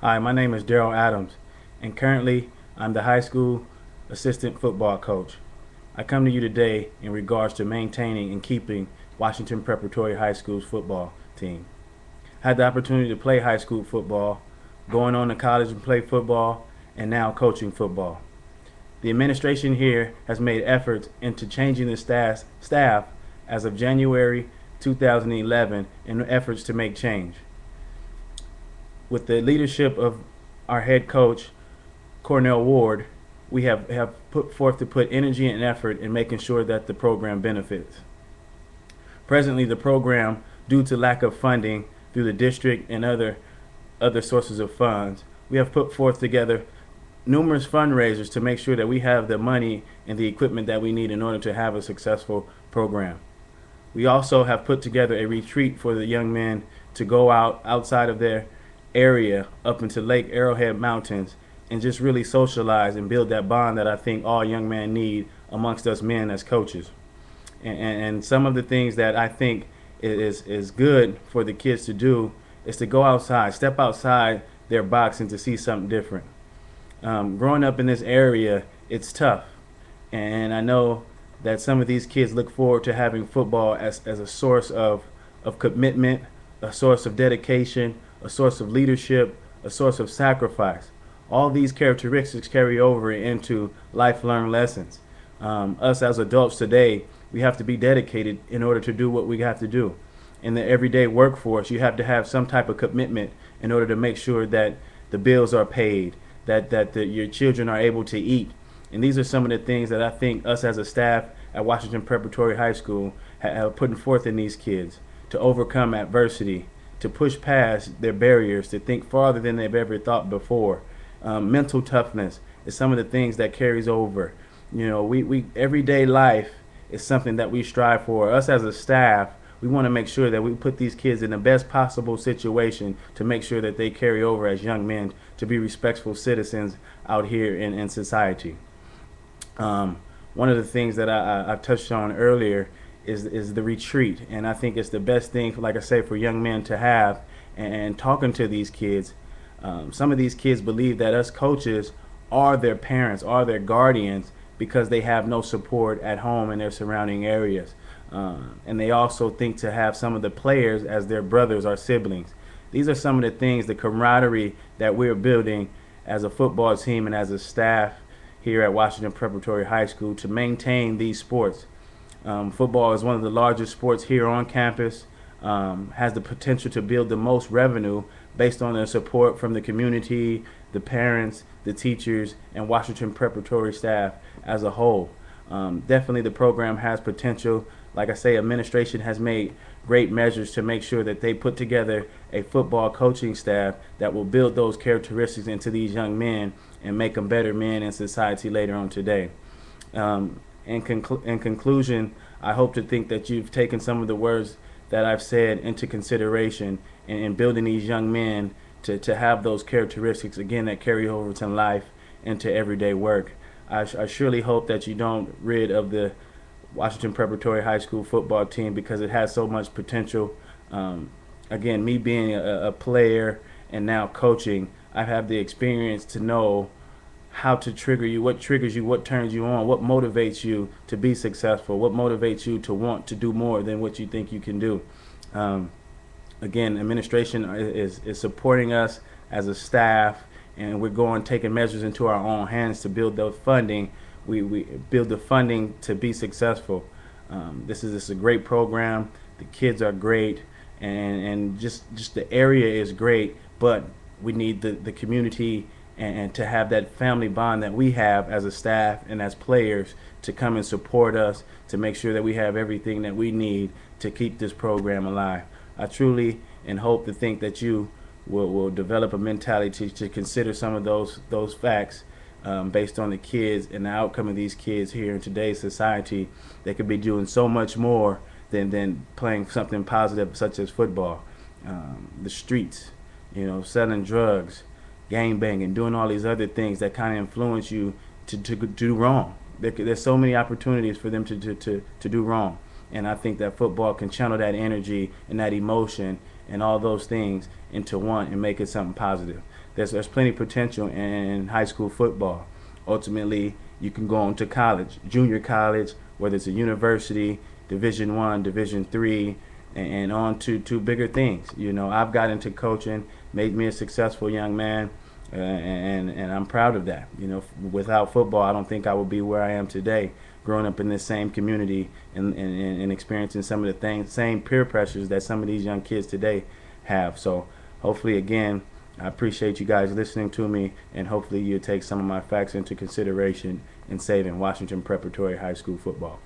Hi, my name is Daryl Adams, and currently I'm the high school assistant football coach. I come to you today in regards to maintaining and keeping Washington Preparatory High School's football team. I had the opportunity to play high school football, going on to college and play football, and now coaching football. The administration here has made efforts into changing the staff as of January 2011 in efforts to make change. With the leadership of our head coach, Cornell Ward, we have put forth to put energy and effort in making sure that the program benefits. Presently, the program, due to lack of funding through the district and other sources of funds, we have put forth together numerous fundraisers to make sure that we have the money and the equipment that we need in order to have a successful program. We also have put together a retreat for the young men to go outside of their area up into Lake Arrowhead Mountains and just really socialize and build that bond that I think all young men need amongst us men as coaches. And some of the things that I think is good for the kids to do is to go outside, step outside their box and to see something different. Growing up in this area, it's tough, and I know that some of these kids look forward to having football as a source of commitment, a source of dedication, a source of leadership, a source of sacrifice. All these characteristics carry over into life-learned lessons. Us as adults today, we have to be dedicated in order to do what we have to do. In the everyday workforce, you have to have some type of commitment in order to make sure that the bills are paid, that your children are able to eat. And these are some of the things that I think us as a staff at Washington Preparatory High School have put forth in these kids to overcome adversity, to push past their barriers, to think farther than they've ever thought before. Mental toughness is some of the things that carries over. You know, we everyday life is something that we strive for. Us as a staff, we want to make sure that we put these kids in the best possible situation to make sure that they carry over as young men to be respectful citizens out here in society. One of the things that I touched on earlier is the retreat, and I think it's the best thing, like I say, for young men to have. And talking to these kids, some of these kids believe that us coaches are their parents, are their guardians, because they have no support at home in their surrounding areas. And they also think to have some of the players as their brothers or siblings. These are some of the things, the camaraderie that we're building as a football team and as a staff here at Washington Preparatory High School to maintain these sports. Football is one of the largest sports here on campus, has the potential to build the most revenue based on the support from the community, the parents, the teachers, and Washington Preparatory staff as a whole. Definitely the program has potential. Like I say, administration has made great measures to make sure that they put together a football coaching staff that will build those characteristics into these young men and make them better men in society later on today. In conclusion, I hope to think that you've taken some of the words that I've said into consideration in building these young men to have those characteristics, again, that carry over to life and to everyday work. I surely hope that you don't rid of the Washington Preparatory High School football team because it has so much potential. Again, me being a player and now coaching, I have the experience to know how to trigger you, what triggers you, what turns you on, what motivates you to be successful, what motivates you to want to do more than what you think you can do. Again, administration is supporting us as a staff, and we're taking measures into our own hands to build the funding. We build the funding to be successful. This is a great program. The kids are great, and just the area is great, but we need the community and to have that family bond that we have as a staff and as players to come and support us, to make sure that we have everything that we need to keep this program alive. I truly and hope to think that you will develop a mentality to consider some of those facts based on the kids and the outcome of these kids here in today's society. They could be doing so much more than playing something positive such as football. The streets, you know, selling drugs, gang banging, doing all these other things that kind of influence you to do wrong. There's so many opportunities for them to do wrong. And I think that football can channel that energy and that emotion and all those things into one and make it something positive. There's plenty of potential in high school football. Ultimately, you can go on to college, junior college, whether it's a university, Division I, Division III, and on to bigger things. You know, I've got into coaching, made me a successful young man, and I'm proud of that. You know, without football, I don't think I would be where I am today, growing up in this same community and experiencing some of the same peer pressures that some of these young kids today have. So hopefully, again, I appreciate you guys listening to me, and hopefully you'll take some of my facts into consideration in saving Washington Preparatory High School football.